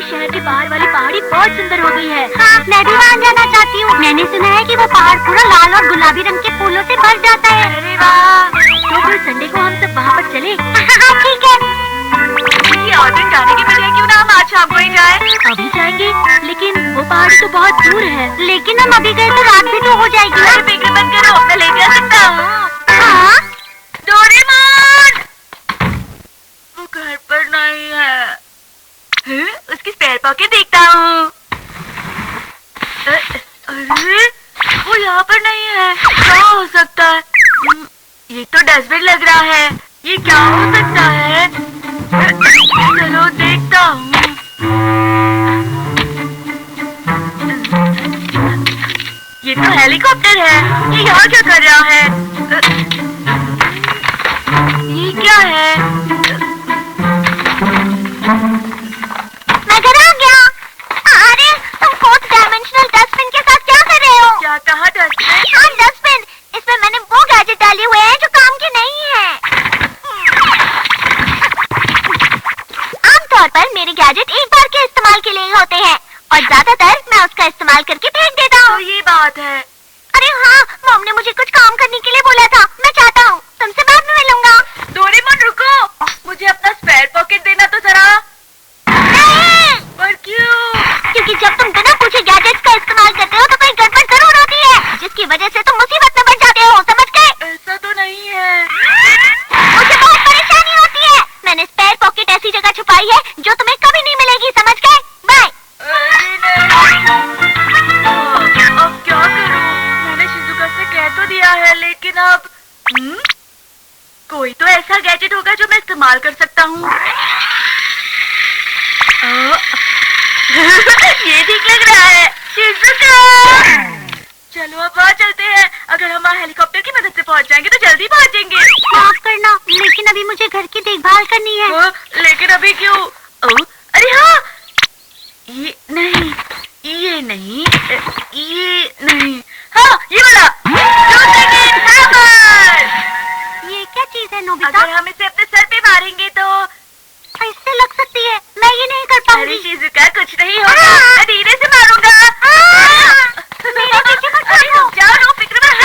कि शहर के बाहर वाली पहाड़ी बहुत सुंदर हो गई है। हाँ, मैं भी वहाँ जाना चाहती हूँ। मैंने सुना है कि वो पहाड़ पूरा लाल और गुलाबी रंग के फूलों से भर जाता है। अरे वाह, तो फिर संडे को हम सब वहाँ पर चले। हाँ, ठीक है। और दिन जाने के बजाय क्यों ना हम आज शाम को ही जाएं? अभी जाएंगे, लेकिन वो पहाड़ी तो बहुत दूर है। लेकिन हम अभी गए तो रात भी तो हो जाएगी। अरे फिक्र मत करो, मैं ले जा सकता हूँ। हाँ? डोरेमोन! वो घर पर नहीं है। उसकी स्पेयर पॉकेट देखता हूँ। अरे वो यहाँ पर नहीं है। क्या हो सकता है? ये तो डस्टबिन लग रहा है। ये क्या हो सकता है? चलो देखता हूँ। ये तो हेलीकॉप्टर है। ये यहाँ क्या कर रहा है? ये क्या है? मैं घर आ गया। अरे तुम फोर्थ डायमेंशनल डस्टबिन के साथ क्या कर रहे हो? क्या कहा डस्टबिन? हाँ, डस्टबिन। इसमें मैंने वो गैजेट डाले हुए हैं जो काम के नहीं है। आमतौर पर मेरे गैजेट एक बार के इस्तेमाल के लिए होते हैं और ज्यादातर मैं उसका इस्तेमाल करके फेंक देता हूँ। तो ये बात है। अरे हाँ, मॉम ने मुझे कुछ काम करने के लिए बोला था। मैं चाहता हूँ तुमसे बाद में मिलूंगा। डोरेमोन रुको, मुझे अपना स्पेयर पॉकेट देना तो जरा। नहीं! पर क्यों? क्योंकि जब तुम बिना पूछे गैजेट्स का इस्तेमाल करते हो तो कोई गड़बड़ जरूर होती है, जिसकी वजह से तुम मुसीबत में पड़ जाते हो। समझ गए? ऐसा तो नहीं है। मुझे बहुत परेशानी होती है। मैंने स्पेयर पॉकेट ऐसी जगह छुपाई है जो तुम्हें कभी नहीं मिलेगी। समझ गए? बाय। अब क्या करूं? मैंने शिजुका से कह तो दिया है, लेकिन अब कोई तो ऐसा गैजेट होगा जो मैं इस्तेमाल कर सकता हूँ। ये ठीक लग रहा है। शिजुका! चलो अब वहाँ चलते हैं। अगर हम वहाँ हेलीकॉप्टर की मदद से पहुँच जाएंगे तो जल्दी पहुँचेंगे। माफ करना, लेकिन अभी मुझे घर की देखभाल करनी है। लेकिन अभी क्यों? अरे हाँ, ये नहीं, ये नहीं, ये नहीं। हाँ, ये वाला। ये क्या चीज है नोबिता? अगर हम इसे अपने सर पे मारेंगे तो इससे लग सकती है। मैं ये नहीं कर अरे पाऊंगी। शिजुका, कुछ नहीं होगा। मैं धीरे से मारूंगा। मेरे पीछे मत अरे भागो। रुक जाओ, नो फिक्र मत।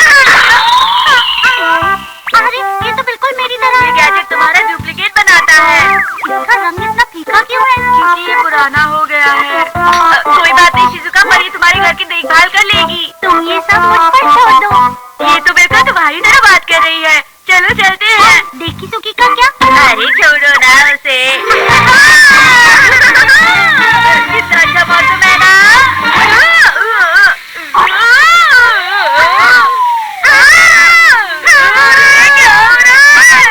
अरे ये तो बिल्कुल मेरी तरह ये है। गैजेट तुम्हारा डुप्लीकेट बनाता है। इसका रंग इतना फीका क्यों है? क्योंकि ये पुराना हो गया है। कोई बात नहीं शिजुका, पर ये तुम्हारे घर की देखभाल कर लेगी। तुम ये सब मुझ पर छोड़ दो। ये तो बिल्कुल तुम्हारी तरह बात कर रही है। चलो चलते हैं। देखी सुखी का क्या? अरे छोड़ो ना उसे। कितना अच्छा मौसम है ना। क्या हो रहा है?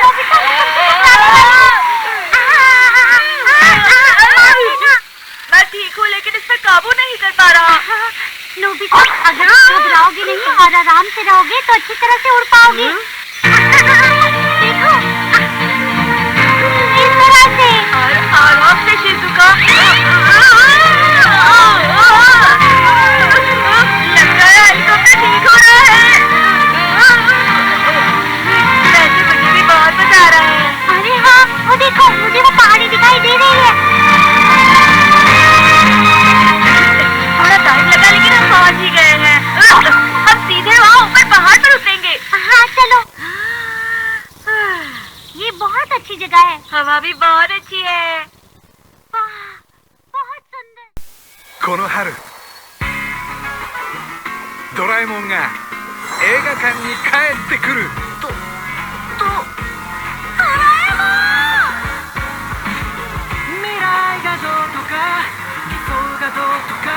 मैं ठीक हूँ, लेकिन इस पर काबू नहीं कर पा रहा। नोबिता, अगर घबराओगे नहीं और आराम से रहोगे तो अच्छी तरह से उड़ पाओगे। देखो, इस तरह से। और आराम से शिजुका। लगता है हेलीकॉप्टर ठीक हो रहा है। वैसे मुझे भी बहुत मजा आ रहा है। अरे हाँ, वो देखो, मुझे वो पहाड़ी दिखाई दे रही है। थोड़ा टाइम लगा, लेकिन हम पहुंच ही गए हैं। हम सीधे वहाँ ऊपर पहाड़ पर उतरेंगे। हाँ चलो। ये बहुत अच्छी जगह है। हवा भी बहुत अच्छी है। बहुत सुंदर। この春ドラえもんが映画館に帰ってくると未来画像とか理想画像とか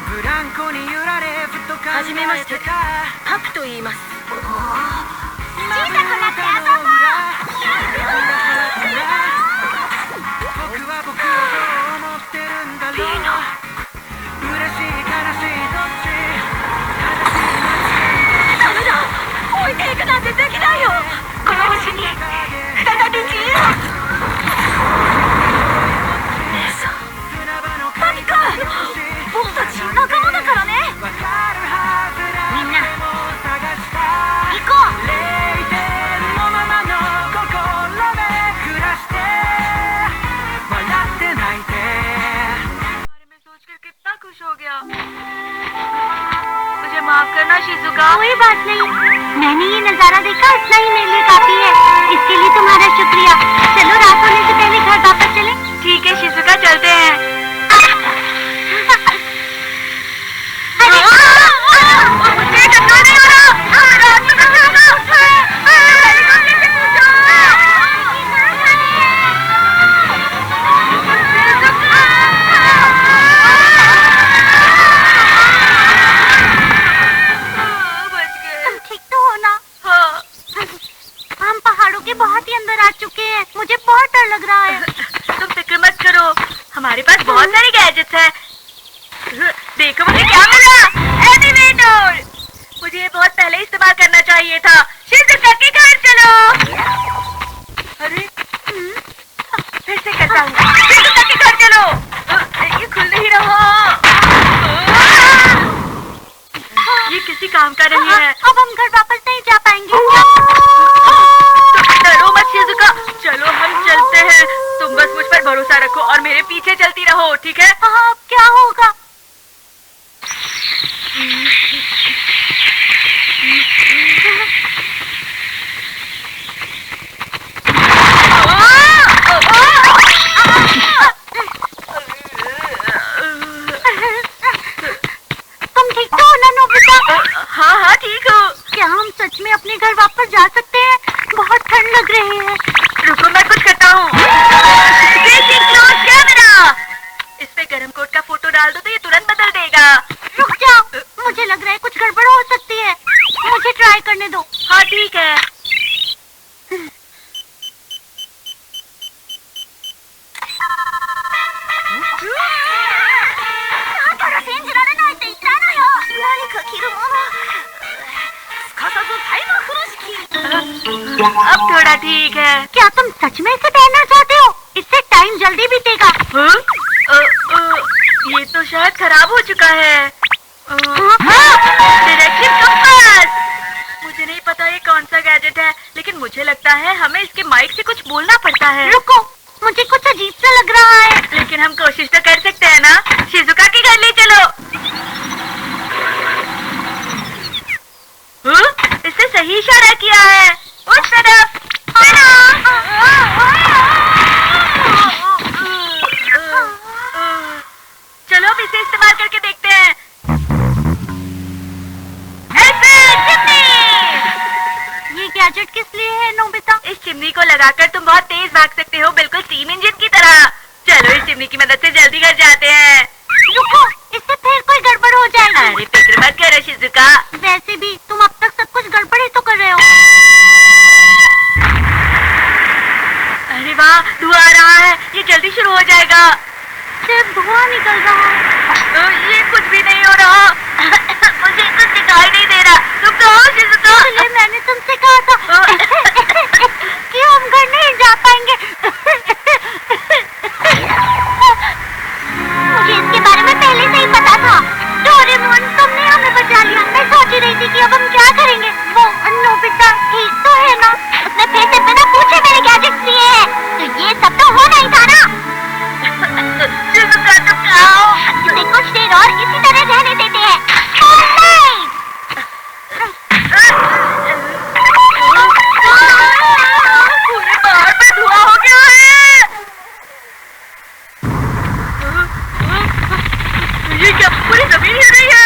ブランコに揺られふと考はじめましてえてたパプと言います。小さくなって遊ぼう。僕は僕をどう思ってるんだろう。嬉しい悲しいどっちダメだ、置いていくなんてできないよ。この星に再び自由を。姉さん、何か僕たち仲間だからね。みんな行こう。0点のままの心で暮らして笑って泣いて शिजुका। कोई बात नहीं, मैंने ये नजारा देखा, इतना ही मेरे लिए काफी है। इसके लिए तुम्हारा शुक्रिया। चलो रात होने से पहले घर वापस चलें। ठीक है शिजुका, चलते हैं। बहुत ही अंदर आ चुके हैं, मुझे बहुत डर लग रहा है। तुम फिक्र मत करो, हमारे पास बहुत सारे गैजेट्स हैं। देखो मुझे क्या मिला, एनिमेटर। मुझे ये बहुत पहले इस्तेमाल करना चाहिए था। शिजुका के घर चलो। अरे फिर से करता हूँ। शिजुका के घर चलो। ये खुल नहीं रहा। ये किसी काम का नहीं है। अब हम घर वापस नहीं जा पाएंगे। डरो मत शिजुका, चलो हम चलते हैं। तुम बस मुझ पर भरोसा रखो और मेरे पीछे चलती रहो, ठीक है? हाँ, अब क्या होगा? तुम ठीक तो हो ना नोबिता? हाँ हाँ ठीक हो। क्या हम सच में अपने घर वापस जा सकते हैं? बहुत ठंड लग रही है। रुको मैं कुछ करता हूँ। इस पे गरम कोट का फोटो डाल दो तो ये तुरंत बदल देगा। रुक जाओ, मुझे लग रहा है कुछ गड़बड़ हो सकती है। मुझे ट्राई करने दो। हाँ ठीक है। अब थोड़ा ठीक है। क्या तुम सच में इसे पहनना चाहते हो? इससे टाइम जल्दी बीतेगा। ये तो शायद खराब हो चुका है। Direction compass. मुझे नहीं पता ये कौन सा गैजेट है, लेकिन मुझे लगता है हमें इसके माइक से कुछ बोलना पड़ता है। रुको, मुझे कुछ अजीब सा लग रहा है। लेकिन हम कोशिश तो कर सकते हैं ना। शिजुका के घर ले चलो। इससे सही इशारा किया है, उस तरफ। चलो अब इसे इस्तेमाल करके देखते हैं। ये गैजेट किस लिए है नोबिता? इस चिमनी को लगाकर तुम बहुत तेज भाग सकते हो, बिल्कुल स्टीम इंजन की तरह। चलो इस चिमनी की मदद से जल्दी घर जाते हैं। रुको, इससे फिर कोई गड़बड़ हो जाएगी। अरे फिक्र मत करो शिजुका। वैसे भी तुम अब तक सब कुछ गड़बड़ ही तो कर रहे हो। अरे वाह, धुआं आ रहा है। ये जल्दी शुरू हो जाएगा। सिर्फ धुआं निकल रहा है। ये कुछ भी नहीं हो रहा। मुझे कुछ दिखाई नहीं दे रहा। तुम कहो शिजुका। इसलिए मैंने तुमसे कहा था कि हम घर नहीं जा पाएंगे। मुझे इसके बारे में पहले से ही पता था। डोरेमोन, तुमने हमें बचा लिया। मैं सोच ही रही थी कि अब हम क्या करेंगे। वो नोबिता ठीक तो है ना? उसने फिर से बिना पूछे मेरे गैजेट्स लिए हैं, तो ये सब तो होना ही था ना। शिजुका तुम कहो। इसे कुछ देर और इसी तरह रहने देते हैं। नहीं! पूरे पहाड़ पर धुआं हो गया है। ये क्या पूरी जमीन हिल रही है?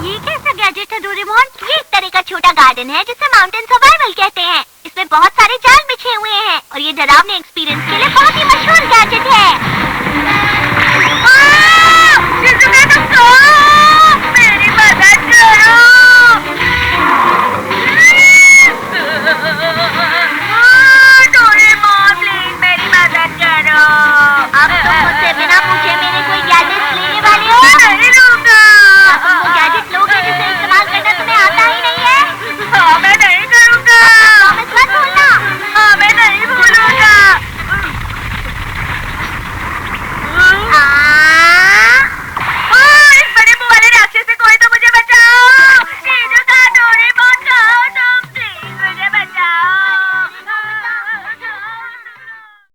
ये कैसा गैजेट है डोरेमोन? ये एक तरह का छोटा गार्डन है जिसे माउंटेन सर्वाइवल कहते हैं। इसमें बहुत सारे जाल बिछे हुए हैं और ये डरावने एक्सपीरियंस के लिए बहुत ही मशहूर गैजेट है।